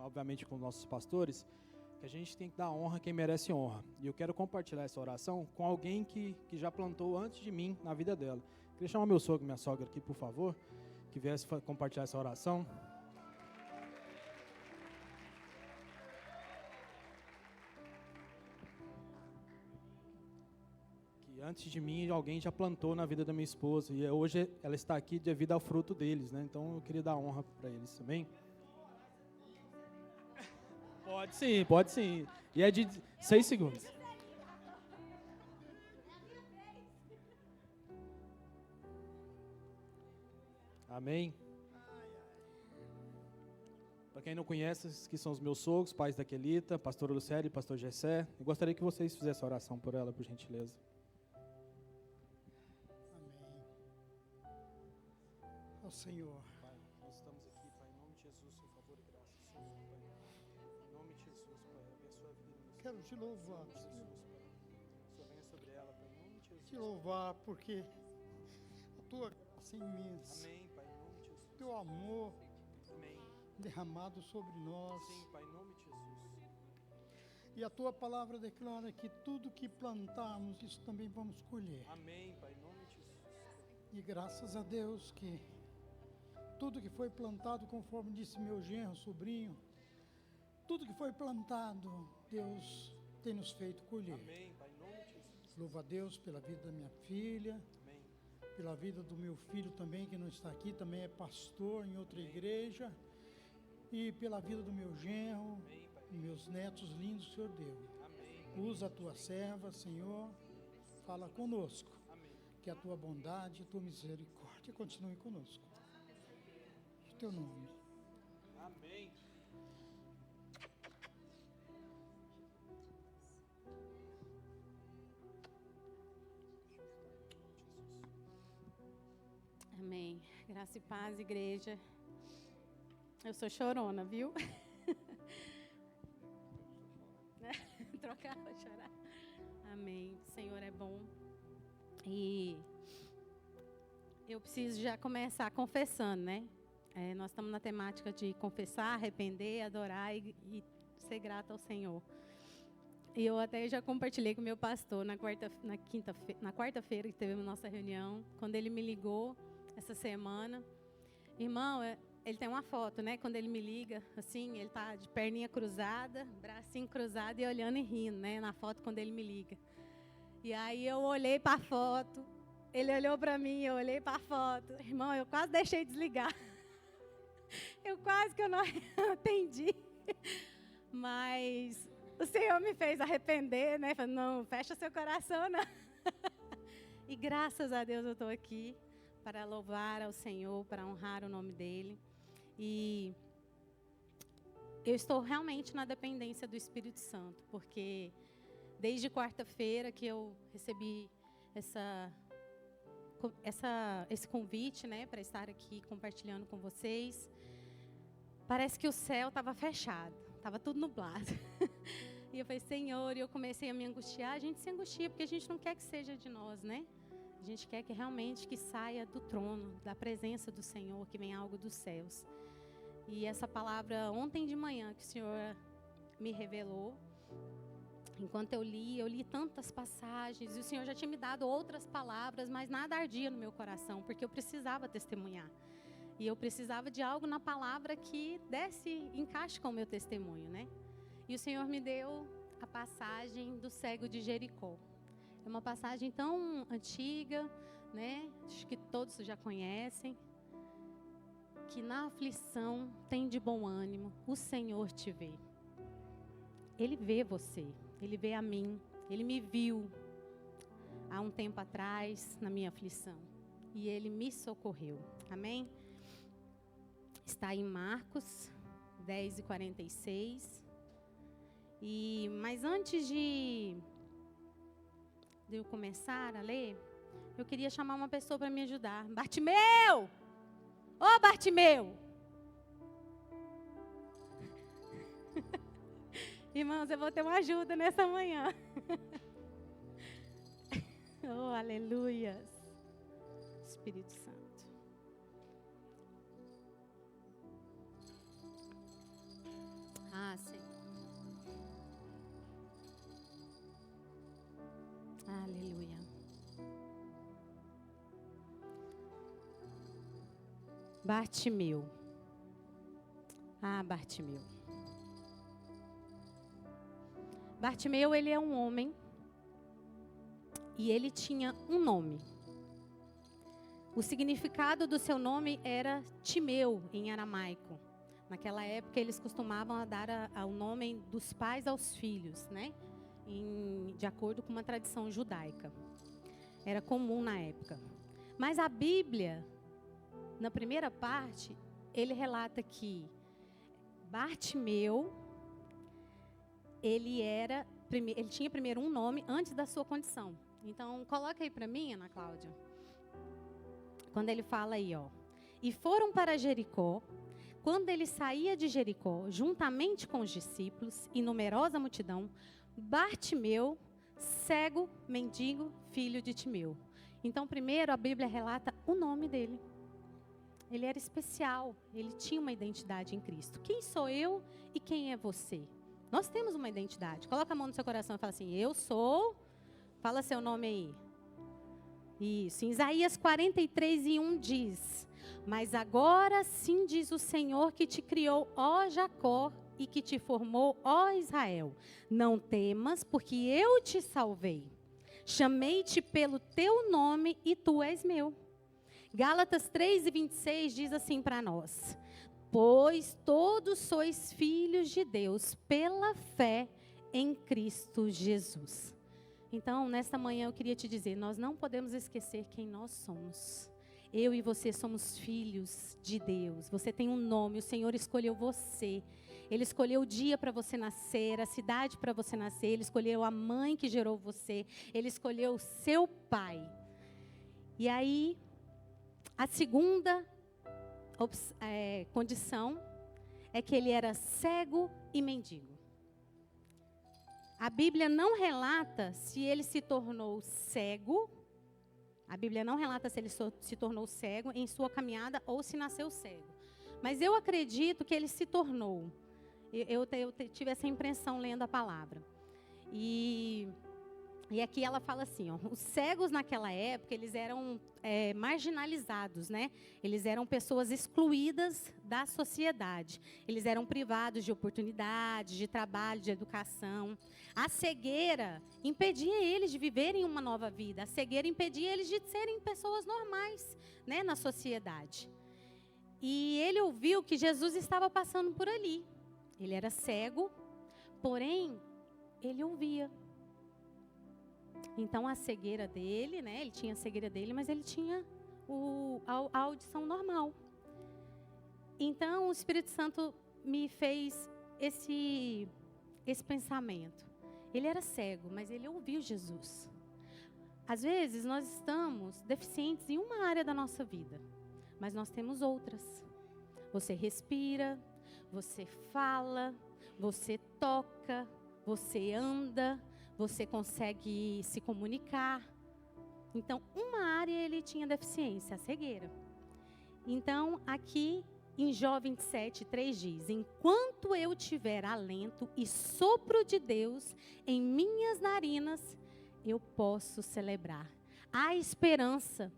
obviamente com nossos pastores, que a gente tem que dar honra a quem merece honra. E eu quero compartilhar essa oração com alguém que já plantou antes de mim na vida dela. Queria chamar meu sogro e minha sogra aqui, por favor, que viesse compartilhar essa oração. Que antes de mim, alguém já plantou na vida da minha esposa. E hoje ela está aqui devido ao fruto deles, né? Então eu queria dar honra para eles também. Pode sim, pode sim. E é de 6 segundos. Amém. Para quem não conhece, esses que são os meus sogros, pais da Quelita, pastor Lucélia e pastor Gessé. Eu gostaria que vocês fizessem oração por ela, por gentileza. Amém. Ó Senhor. Pai, nós estamos aqui, Pai, em nome de Jesus, por favor e graça, Senhor, Pai. Em nome de Jesus, Pai, abençoa a vida do Quero te louvar, Jesus, Senhor. Pai. O Senhor venha sobre ela, Pai, em nome de Jesus. Te louvar porque a tua graça é imensa. Amém, Pai, em nome de Jesus. Teu amor Amém. derramado sobre nós. Sim, Pai, em nome de Jesus. E a tua palavra declara que tudo que plantarmos, isso também vamos colher. Amém, Pai, em nome de Jesus. E graças a Deus que tudo que foi plantado, conforme disse meu genro, sobrinho, tudo que foi plantado, Deus tem nos feito colher. Amém, Pai, em nome de Jesus. Louvo a Deus pela vida da minha filha, Amém. pela vida do meu filho também, que não está aqui, também é pastor em outra igreja, e pela vida do meu genro, Amém, Pai. e meus netos lindos que o Senhor deu. Amém. Usa a tua serva, Senhor, fala conosco, Amém. que a tua bondade, a tua misericórdia continue conosco. Em teu nome. Amém. Amém. Graça e paz, igreja. Eu sou chorona, viu? Trocar para chorar. Amém. O Senhor é bom. E eu preciso já começar confessando, né? Nós estamos na temática de confessar, arrepender, adorar e ser grata ao Senhor. E eu até já compartilhei com o meu pastor na quarta-feira que teve a nossa reunião, quando ele me ligou essa semana. Irmão, ele tem uma foto, né? Quando ele me liga, assim, ele tá de perninha cruzada, bracinho cruzado e olhando e rindo, né? Na foto quando ele me liga. E aí eu olhei para a foto, ele olhou para mim, eu olhei para a foto. Irmão, eu quase deixei desligar. Eu quase que eu não atendi. Mas o Senhor me fez arrepender, né? Falei, não, fecha seu coração, não. E graças a Deus eu estou aqui para louvar ao Senhor, para honrar o nome dEle. E eu estou realmente na dependência do Espírito Santo, porque desde quarta-feira que eu recebi esse convite, né, para estar aqui compartilhando com vocês, parece que o céu estava fechado, estava tudo nublado. E eu falei, Senhor, e eu comecei a me angustiar. A gente se angustia porque a gente não quer que seja de nós, né? A gente quer que realmente que saia do trono, da presença do Senhor, que venha algo dos céus. E essa palavra, ontem de manhã, que o Senhor me revelou, enquanto eu li tantas passagens, e o Senhor já tinha me dado outras palavras, mas nada ardia no meu coração, porque eu precisava testemunhar. E eu precisava de algo na palavra que desse encaixe com o meu testemunho, né? E o Senhor me deu a passagem do cego de Jericó. É uma passagem tão antiga, né? Acho que todos já conhecem. Que na aflição tem de bom ânimo, o Senhor te vê. Ele vê você, Ele vê a mim, Ele me viu há um tempo atrás na minha aflição. E Ele me socorreu. Amém? Está em Marcos 10:46. Mas antes de eu começar a ler, eu queria chamar uma pessoa para me ajudar. Bartimeu! Ô, Bartimeu! Irmãos, eu vou ter uma ajuda nessa manhã. Oh, aleluias. Espírito Santo. Aleluia. Bartimeu. Bartimeu. Bartimeu, ele é um homem e ele tinha um nome. O significado do seu nome era Timeu, em aramaico. Naquela época, eles costumavam dar o nome dos pais aos filhos, né? De acordo com uma tradição judaica. Era comum na época. Mas a Bíblia, na primeira parte, ele relata que Bartimeu, ele tinha primeiro um nome antes da sua condição. Então, coloca aí para mim, Ana Cláudia. Quando ele fala aí, ó. E foram para Jericó. Quando ele saía de Jericó, juntamente com os discípulos e numerosa multidão, Bartimeu, cego, mendigo, filho de Timeu. Então, primeiro, a Bíblia relata o nome dele. Ele era especial, ele tinha uma identidade em Cristo. Quem sou eu e quem é você? Nós temos uma identidade. Coloca a mão no seu coração e fala assim, eu sou... Fala seu nome aí. Isso, em Isaías 43:1 diz, mas agora sim diz o Senhor que te criou, ó Jacó, e que te formou, ó Israel. Não temas, porque eu te salvei. Chamei-te pelo teu nome e tu és meu. Gálatas 3:26 diz assim para nós, pois todos sois filhos de Deus pela fé em Cristo Jesus. Então, nesta manhã eu queria te dizer, nós não podemos esquecer quem nós somos. Eu e você somos filhos de Deus. Você tem um nome, o Senhor escolheu você. Ele escolheu o dia para você nascer, a cidade para você nascer. Ele escolheu a mãe que gerou você. Ele escolheu o seu pai. E aí, a segunda condição é que ele era cego e mendigo. A Bíblia não relata se ele se tornou cego. A Bíblia não relata se ele se tornou cego em sua caminhada ou se nasceu cego. Mas eu acredito que ele se tornou. Eu tive essa impressão lendo a palavra. E aqui ela fala assim, ó, os cegos naquela época, eles eram marginalizados, né? Eles eram pessoas excluídas da sociedade. Eles eram privados de oportunidades, de trabalho, de educação. A cegueira impedia eles de viverem uma nova vida. A cegueira impedia eles de serem pessoas normais, né, na sociedade. E ele ouviu que Jesus estava passando por ali. Ele era cego, porém, ele ouvia. Então, a cegueira dele, né, ele tinha a cegueira dele, mas ele tinha a audição normal. Então, o Espírito Santo me fez esse pensamento. Ele era cego, mas ele ouviu Jesus. Às vezes, nós estamos deficientes em uma área da nossa vida, mas nós temos outras. Você respira, você fala, você toca, você anda, você consegue se comunicar. Então, uma área ele tinha deficiência, a cegueira. Então, aqui em Jó 27:3 diz, enquanto eu tiver alento e sopro de Deus em minhas narinas, eu posso celebrar. Há esperança,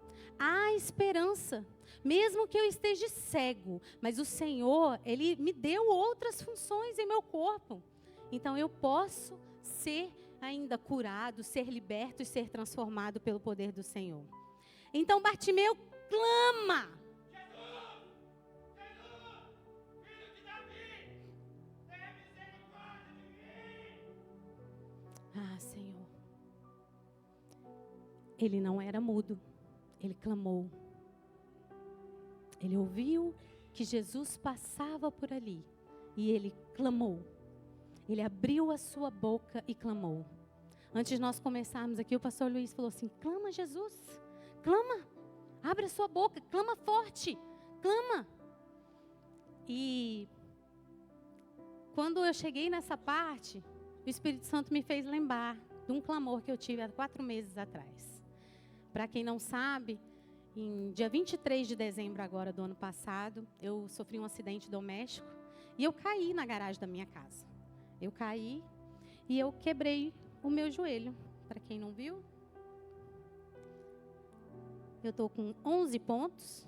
mesmo que eu esteja cego, mas o Senhor, Ele me deu outras funções em meu corpo. Então, eu posso ser ainda curado, ser liberto e ser transformado pelo poder do Senhor. Então, Bartimeu clama. Jesus, filho de Davi, tenha misericórdia de mim. Senhor. Ele não era mudo, ele clamou. Ele ouviu que Jesus passava por ali e ele clamou. Ele abriu a sua boca e clamou. Antes de nós começarmos aqui, o pastor Luiz falou assim, clama Jesus, clama, abre a sua boca, clama forte, clama. E quando eu cheguei nessa parte, o Espírito Santo me fez lembrar de um clamor que eu tive há 4 meses atrás. Para quem não sabe, em dia 23 de dezembro agora do ano passado, eu sofri um acidente doméstico e eu caí na garagem da minha casa. Eu caí e eu quebrei o meu joelho. Para quem não viu, Eu estou com 11 pontos,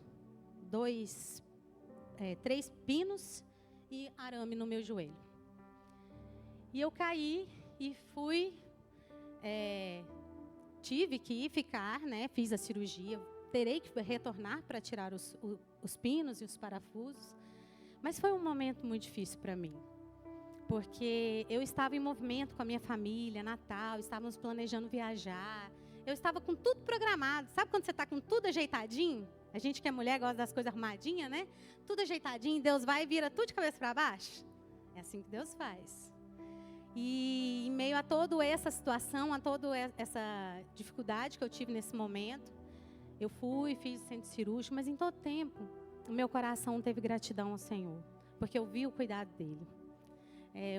3 pinos e arame no meu joelho. E eu caí e fui, tive que ficar, né, fiz a cirurgia, terei que retornar para tirar os pinos e os parafusos. Mas foi um momento muito difícil para mim, porque eu estava em movimento com a minha família, Natal, estávamos planejando viajar, eu estava com tudo programado. Sabe quando você está com tudo ajeitadinho? A gente que é mulher gosta das coisas arrumadinhas, né? Tudo ajeitadinho, Deus vai e vira tudo de cabeça para baixo. É assim que Deus faz. E em meio a toda essa situação, a toda essa dificuldade que eu tive nesse momento, eu fiz o centro cirúrgico, mas em todo tempo, o meu coração teve gratidão ao Senhor, porque eu vi o cuidado dele.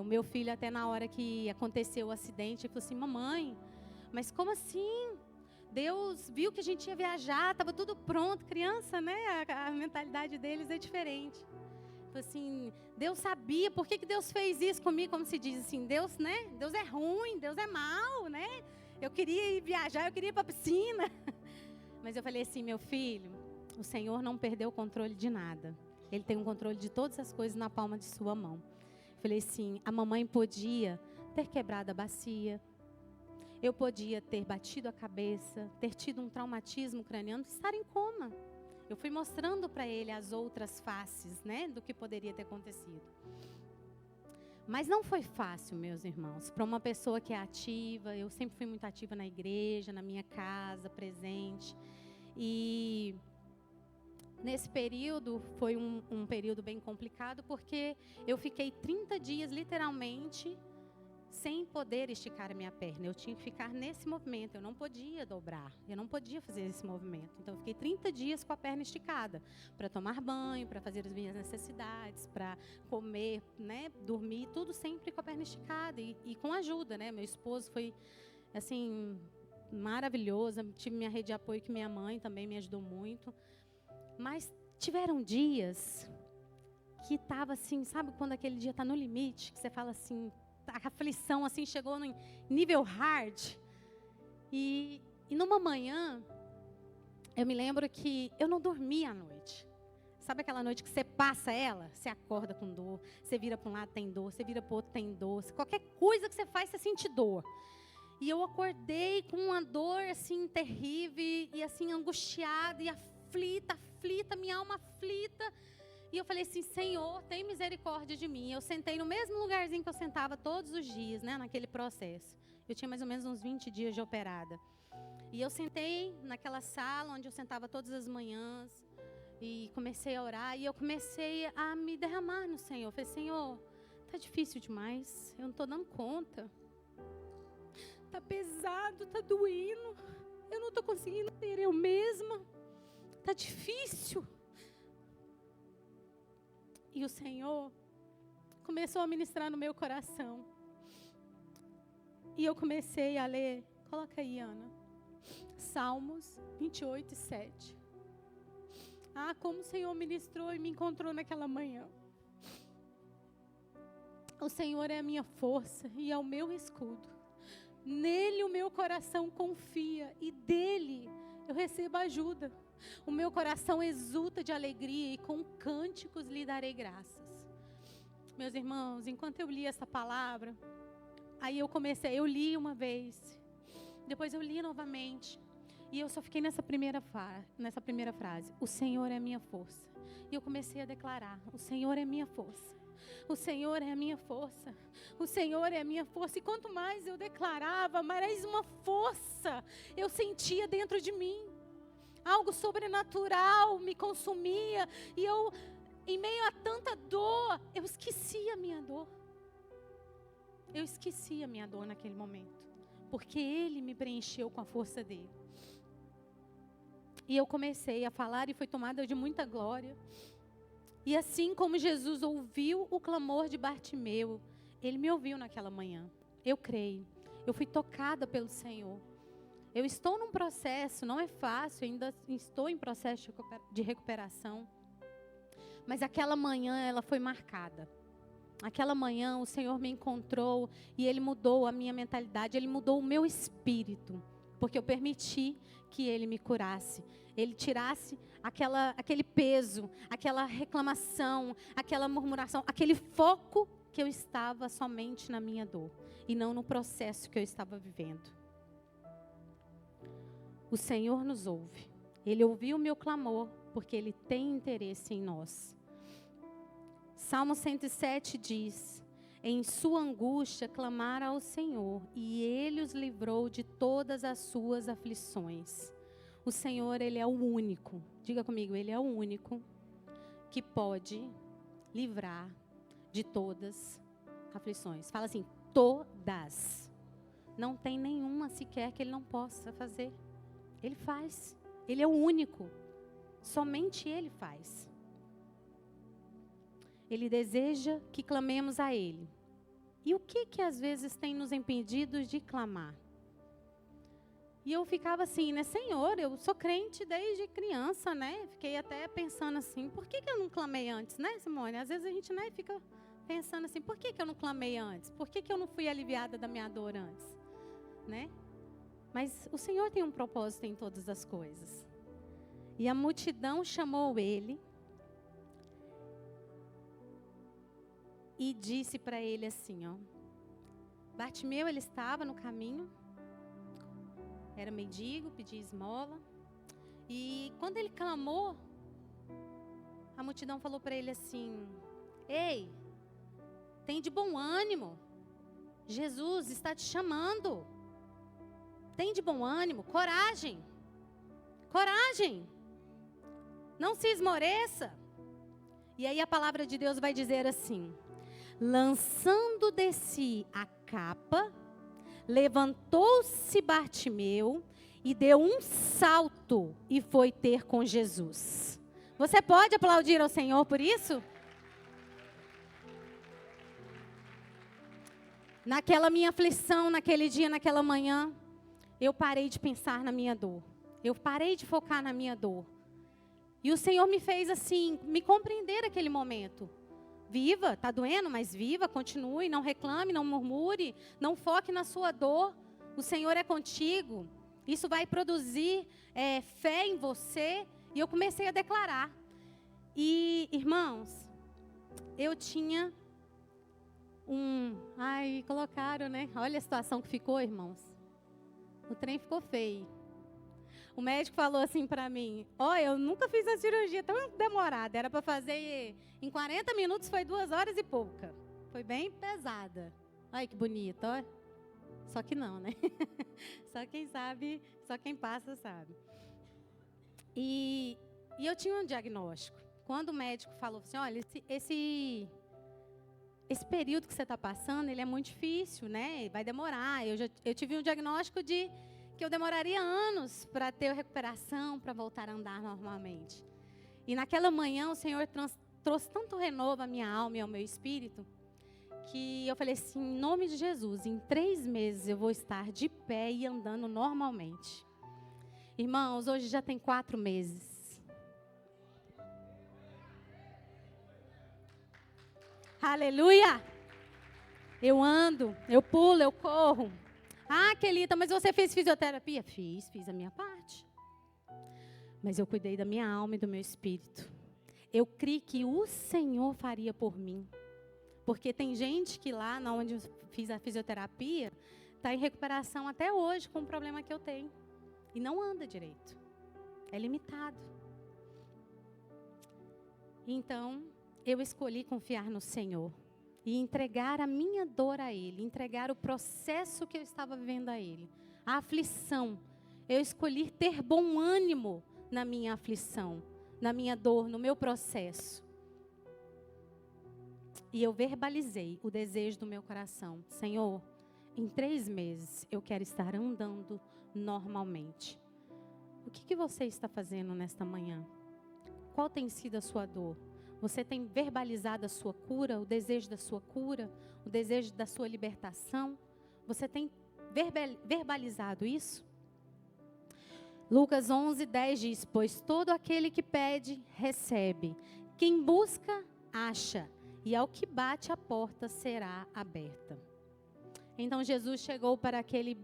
O meu filho, até na hora que aconteceu o acidente, ele falou assim: mamãe, mas como assim? Deus viu que a gente ia viajar, estava tudo pronto. Criança, né? A mentalidade deles é diferente. Falou assim, Deus sabia, por que Deus fez isso comigo? Como se diz assim, Deus, né? Deus é ruim, Deus é mau, né? Eu queria ir viajar, eu queria ir para a piscina. Mas eu falei assim, meu filho, o Senhor não perdeu o controle de nada. Ele tem o controle de todas as coisas na palma de sua mão. Eu falei assim, a mamãe podia ter quebrado a bacia, eu podia ter batido a cabeça, ter tido um traumatismo craniano, estar em coma. Eu fui mostrando para ele as outras faces, né, do que poderia ter acontecido. Mas não foi fácil, meus irmãos, para uma pessoa que é ativa. Eu sempre fui muito ativa na igreja, na minha casa, presente. E nesse período, foi um período bem complicado, porque eu fiquei 30 dias, literalmente, sem poder esticar a minha perna. Eu tinha que ficar nesse movimento, eu não podia dobrar, eu não podia fazer esse movimento. Então, eu fiquei 30 dias com a perna esticada, para tomar banho, para fazer as minhas necessidades, para comer, né, dormir, tudo sempre com a perna esticada e com ajuda, né? Meu esposo foi, assim, maravilhoso, tive minha rede de apoio, que minha mãe também me ajudou muito. Mas tiveram dias que estava assim, sabe quando aquele dia está no limite, que você fala assim, a aflição assim chegou no nível hard. E numa manhã, eu me lembro que eu não dormia à noite. Sabe aquela noite que você passa ela? Você acorda com dor, você vira para um lado, tem dor, você vira para o outro, tem dor. Qualquer coisa que você faz, você sente dor. E eu acordei com uma dor assim terrível e assim angustiada e aflita, minha alma aflita. E eu falei assim, Senhor, tem misericórdia de mim. Eu sentei no mesmo lugarzinho que eu sentava todos os dias, né, naquele processo. Eu tinha mais ou menos uns 20 dias de operada. E eu sentei naquela sala onde eu sentava todas as manhãs e comecei a orar. E eu comecei a me derramar no Senhor. Eu falei, Senhor, tá difícil demais, eu não estou dando conta. Tá pesado, tá doendo. Eu não estou conseguindo ser eu mesma. Tá difícil. E o Senhor começou a ministrar no meu coração. E eu comecei a ler, coloca aí, Ana, Salmos 28, 7. Ah, como o Senhor ministrou e me encontrou naquela manhã. O Senhor é a minha força e é o meu escudo. Nele o meu coração confia e dele eu recebo ajuda. O meu coração exulta de alegria e com cânticos lhe darei graças. Meus irmãos, enquanto eu li essa palavra, aí eu li uma vez, depois eu li novamente, e eu só fiquei nessa primeira frase, o Senhor é a minha força. E eu comecei a declarar, o Senhor é a minha força. O Senhor é a minha força. O Senhor é a minha força. E quanto mais eu declarava, mais uma força eu sentia dentro de mim. Algo sobrenatural me consumia. E eu, em meio a tanta dor, eu esqueci a minha dor. Eu esqueci a minha dor naquele momento. Porque Ele me preencheu com a força dEle. E eu comecei a falar e foi tomada de muita glória. E assim como Jesus ouviu o clamor de Bartimeu, Ele me ouviu naquela manhã. Eu creio. Eu fui tocada pelo Senhor. Eu estou num processo, não é fácil, ainda estou em processo de recuperação. Mas aquela manhã, ela foi marcada. Aquela manhã, o Senhor me encontrou e Ele mudou a minha mentalidade, Ele mudou o meu espírito. Porque eu permiti que Ele me curasse. Ele tirasse aquele peso, aquela reclamação, aquela murmuração, aquele foco que eu estava somente na minha dor e não no processo que eu estava vivendo. O Senhor nos ouve. Ele ouviu o meu clamor, porque Ele tem interesse em nós. Salmo 107 diz: em sua angústia clamaram ao Senhor, e Ele os livrou de todas as suas aflições. O Senhor, Ele é o único, diga comigo, Ele é o único que pode livrar de todas as aflições. Fala assim, todas. Não tem nenhuma sequer que Ele não possa fazer. Ele faz. Ele é o único. Somente Ele faz. Ele deseja que clamemos a Ele. E o que às vezes tem nos impedido de clamar? E eu ficava assim, né? Senhor, eu sou crente desde criança, né? Fiquei até pensando assim, por que eu não clamei antes, né, Simone? Às vezes a gente, né, fica pensando assim, por que eu não clamei antes? Por que eu não fui aliviada da minha dor antes? Né? Mas o Senhor tem um propósito em todas as coisas. E a multidão chamou Ele e disse para Ele assim, ó. Bartimeu, ele estava no caminho, era mendigo, pedia esmola. E quando ele clamou, a multidão falou para ele assim, ei, tem de bom ânimo, Jesus está te chamando. Tem de bom ânimo, coragem, coragem, não se esmoreça. E aí a palavra de Deus vai dizer assim, lançando de si a capa, levantou-se Bartimeu e deu um salto e foi ter com Jesus. Você pode aplaudir ao Senhor por isso? Naquela minha aflição, naquele dia, naquela manhã, eu parei de pensar na minha dor. Eu parei de focar na minha dor. E o Senhor me fez assim, me compreender naquele momento. Viva, está doendo, mas viva, continue, não reclame, não murmure, não foque na sua dor. O Senhor é contigo. Isso vai produzir fé em você. E eu comecei a declarar. E, irmãos, eu tinha colocaram, né? Olha a situação que ficou, irmãos. O trem ficou feio. O médico falou assim para mim, eu nunca fiz uma cirurgia tão demorada. Era para fazer em 40 minutos, foi 2 horas e pouca. Foi bem pesada. Olha que bonito, ó. Só que não, né? Só quem sabe, só quem passa sabe. E eu tinha um diagnóstico. Quando o médico falou assim, olha, esse período que você está passando, ele é muito difícil, né? Vai demorar. Eu tive um diagnóstico de que eu demoraria anos para ter recuperação, para voltar a andar normalmente. E naquela manhã o Senhor trouxe tanto renovo à minha alma e ao meu espírito, que eu falei assim, em nome de Jesus, em 3 meses eu vou estar de pé e andando normalmente. Irmãos, hoje já tem 4 meses. Aleluia! Eu ando, eu pulo, eu corro. Kelita, mas você fez fisioterapia? Fiz a minha parte. Mas eu cuidei da minha alma e do meu espírito. Eu criei que o Senhor faria por mim. Porque tem gente que lá, onde eu fiz a fisioterapia, está em recuperação até hoje com o problema que eu tenho. E não anda direito. É limitado. Então, eu escolhi confiar no Senhor. E entregar a minha dor a Ele, entregar o processo que eu estava vivendo a Ele. A aflição. Eu escolhi ter bom ânimo na minha aflição, na minha dor, no meu processo. E eu verbalizei o desejo do meu coração. Senhor, em 3 meses eu quero estar andando normalmente. O que você está fazendo nesta manhã? Qual tem sido a sua dor? Você tem verbalizado a sua cura, o desejo da sua cura, o desejo da sua libertação? Você tem verbalizado isso? Lucas 11:10 diz, pois todo aquele que pede, recebe. Quem busca, acha. E ao que bate, a porta será aberta. Então Jesus chegou para aquele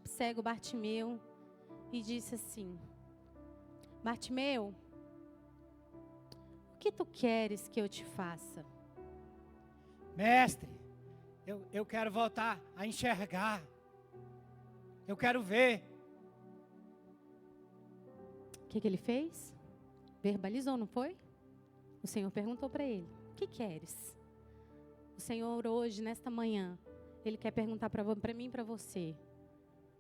cego Bartimeu e disse assim, Bartimeu, o que tu queres que eu te faça? Mestre, eu quero voltar a enxergar. Eu quero ver. O que ele fez? Verbalizou, não foi? O Senhor perguntou para ele: o que queres? O Senhor hoje, nesta manhã, Ele quer perguntar para mim e para você: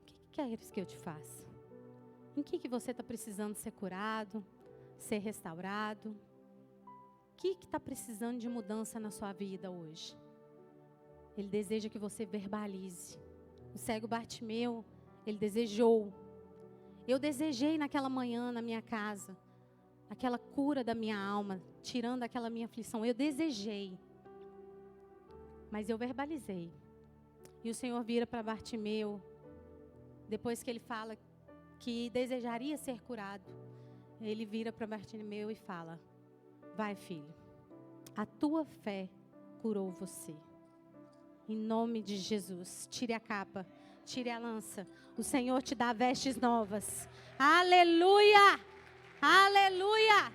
o que queres que eu te faça? Em que você está precisando ser curado, ser restaurado? O que está precisando de mudança na sua vida hoje? Ele deseja que você verbalize. O cego Bartimeu, ele desejou. Eu desejei naquela manhã na minha casa, aquela cura da minha alma, tirando aquela minha aflição. Eu desejei, mas eu verbalizei. E o Senhor vira para Bartimeu, depois que ele fala que desejaria ser curado, ele vira para Bartimeu e fala: vai, filho, a tua fé curou você. Em nome de Jesus, tire a capa, tire a lança. O Senhor te dá vestes novas. Aleluia! Aleluia!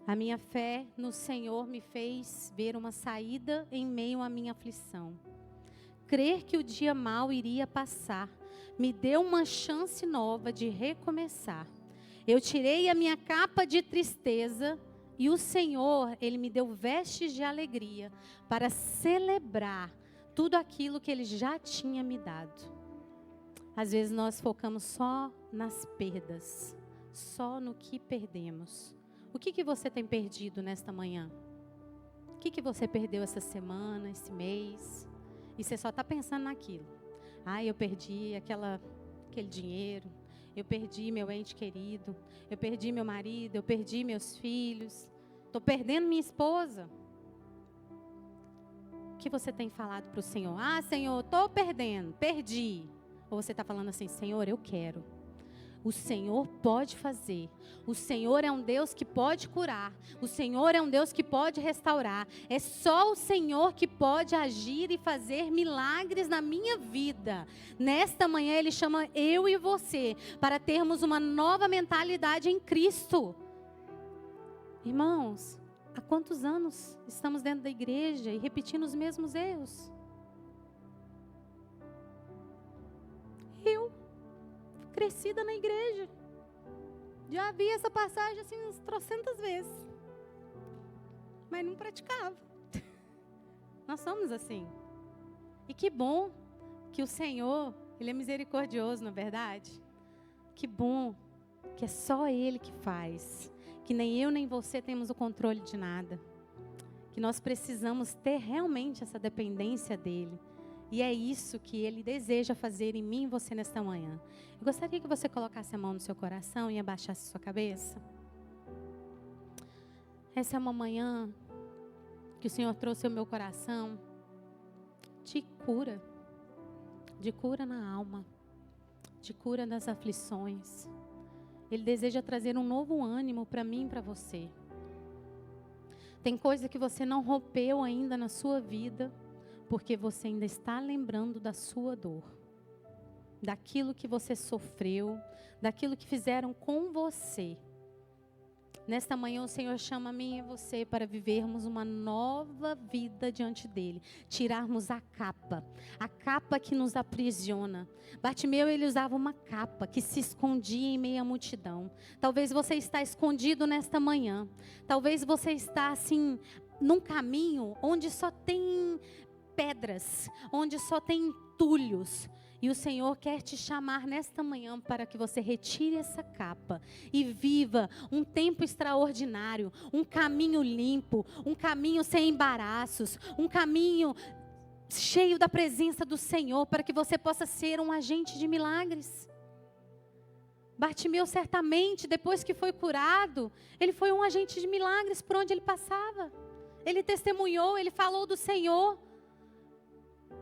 A minha fé no Senhor me fez ver uma saída em meio à minha aflição. Crer que o dia mau iria passar me deu uma chance nova de recomeçar. Eu tirei a minha capa de tristeza e o Senhor, Ele me deu vestes de alegria para celebrar tudo aquilo que Ele já tinha me dado. Às vezes nós focamos só nas perdas, só no que perdemos. O que você tem perdido nesta manhã? O que você perdeu essa semana, esse mês? E você só está pensando naquilo. Eu perdi aquele dinheiro. Eu perdi meu ente querido. Eu perdi meu marido. Eu perdi meus filhos. Estou perdendo minha esposa. O que você tem falado para o Senhor? Senhor, estou perdendo. Perdi. Ou você está falando assim: Senhor, eu quero. O Senhor pode fazer. O Senhor é um Deus que pode curar. O Senhor é um Deus que pode restaurar. É só o Senhor que pode agir e fazer milagres na minha vida. Nesta manhã Ele chama eu e você para termos uma nova mentalidade em Cristo. Irmãos, há quantos anos estamos dentro da igreja e repetindo os mesmos erros? Eu crescida na igreja, já vi essa passagem assim umas 300 vezes, mas não praticava. Nós somos assim. E que bom que o Senhor, Ele é misericordioso, não é verdade? Que bom que é só Ele que faz, que nem eu nem você temos o controle de nada, que nós precisamos ter realmente essa dependência dEle. E é isso que Ele deseja fazer em mim e você nesta manhã. Eu gostaria que você colocasse a mão no seu coração e abaixasse sua cabeça. Essa é uma manhã que o Senhor trouxe ao meu coração de cura na alma, de cura das aflições. Ele deseja trazer um novo ânimo para mim e para você. Tem coisa que você não rompeu ainda na sua vida, porque você ainda está lembrando da sua dor, daquilo que você sofreu, daquilo que fizeram com você. Nesta manhã o Senhor chama a mim e você para vivermos uma nova vida diante dEle. Tirarmos a capa que nos aprisiona. Bartimeu, ele usava uma capa que se escondia em meio à multidão. Talvez você está escondido nesta manhã. Talvez você está assim, num caminho onde só tem pedras, onde só tem entulhos. E o Senhor quer te chamar nesta manhã para que você retire essa capa e viva um tempo extraordinário, um caminho limpo, um caminho sem embaraços, um caminho cheio da presença do Senhor, para que você possa ser um agente de milagres. Bartimeu, certamente, depois que foi curado, ele foi um agente de milagres por onde ele passava. Ele testemunhou, ele falou do Senhor.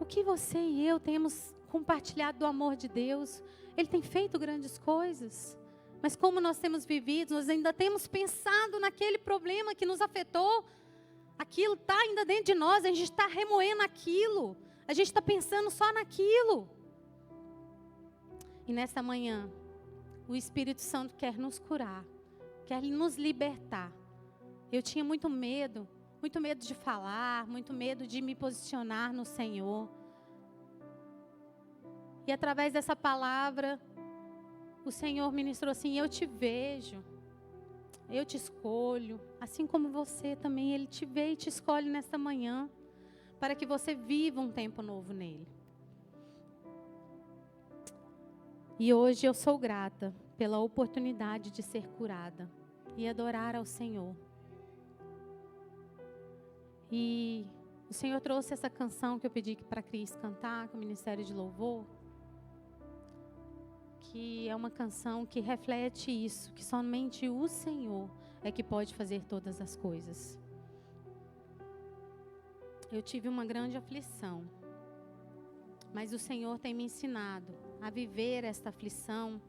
O que você e eu temos compartilhado do amor de Deus? Ele tem feito grandes coisas, mas como nós temos vivido, nós ainda temos pensado naquele problema que nos afetou. Aquilo está ainda dentro de nós, a gente está remoendo aquilo, a gente está pensando só naquilo. E nesta manhã, o Espírito Santo quer nos curar, quer nos libertar. Eu tinha muito medo de falar, muito medo de me posicionar no Senhor. E através dessa palavra, o Senhor ministrou assim: eu te vejo, eu te escolho, assim como você também, Ele te vê e te escolhe nesta manhã, para que você viva um tempo novo nele. E hoje eu sou grata pela oportunidade de ser curada e adorar ao Senhor. E o Senhor trouxe essa canção que eu pedi para a Cris cantar, com o Ministério de Louvor, que é uma canção que reflete isso, que somente o Senhor é que pode fazer todas as coisas. Eu tive uma grande aflição, mas o Senhor tem me ensinado a viver esta aflição.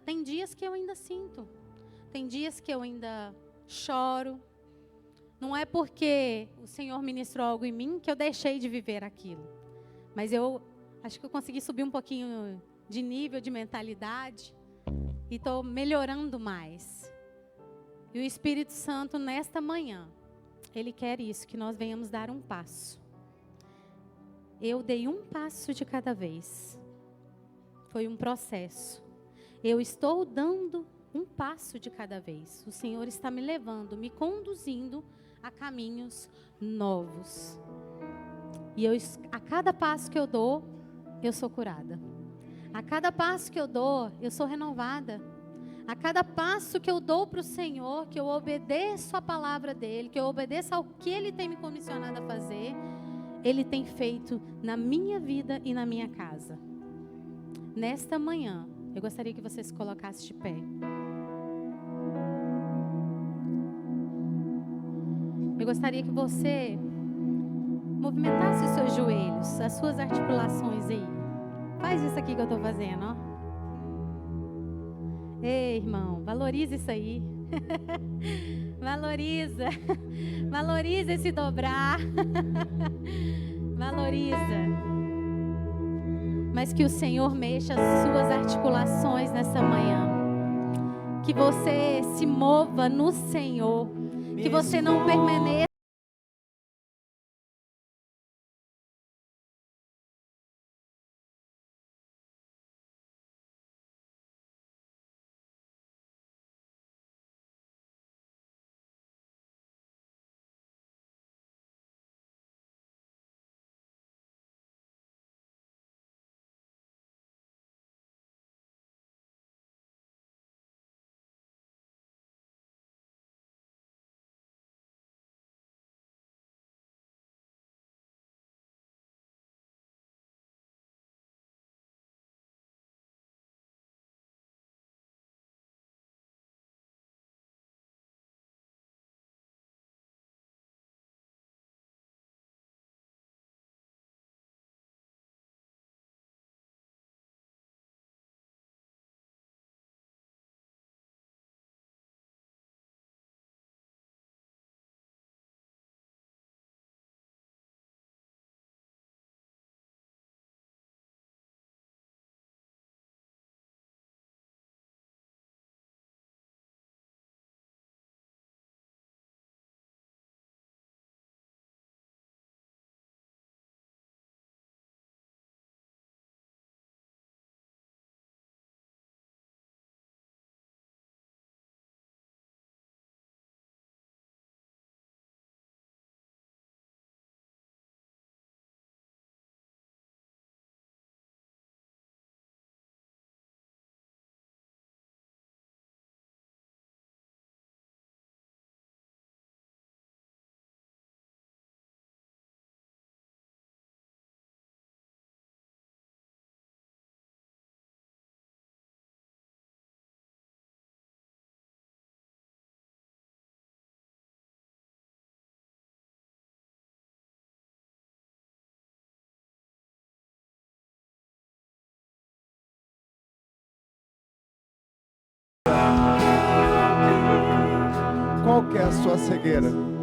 Tem dias que eu ainda sinto, tem dias que eu ainda choro. Não é porque o Senhor ministrou algo em mim que eu deixei de viver aquilo. Mas eu acho que eu consegui subir um pouquinho de nível, de mentalidade. E estou melhorando mais. E o Espírito Santo, nesta manhã, Ele quer isso, que nós venhamos dar um passo. Eu dei um passo de cada vez. Foi um processo. Eu estou dando um passo de cada vez. O Senhor está me levando, me conduzindo a caminhos novos. E a cada passo que eu dou, eu sou curada. A cada passo que eu dou, eu sou renovada. A cada passo que eu dou para o Senhor, que eu obedeço a palavra dEle, que eu obedeço ao que Ele tem me comissionado a fazer, Ele tem feito na minha vida e na minha casa. Nesta manhã, eu gostaria que você se colocasse de pé. Eu gostaria que você movimentasse os seus joelhos, as suas articulações aí. Faz isso aqui que eu estou fazendo, ó. Ei, irmão, valoriza isso aí. Valoriza. Valoriza esse dobrar. Valoriza. Mas que o Senhor mexa as suas articulações nessa manhã. Que você se mova no Senhor. Que você não permaneça. Qual que é a sua cegueira?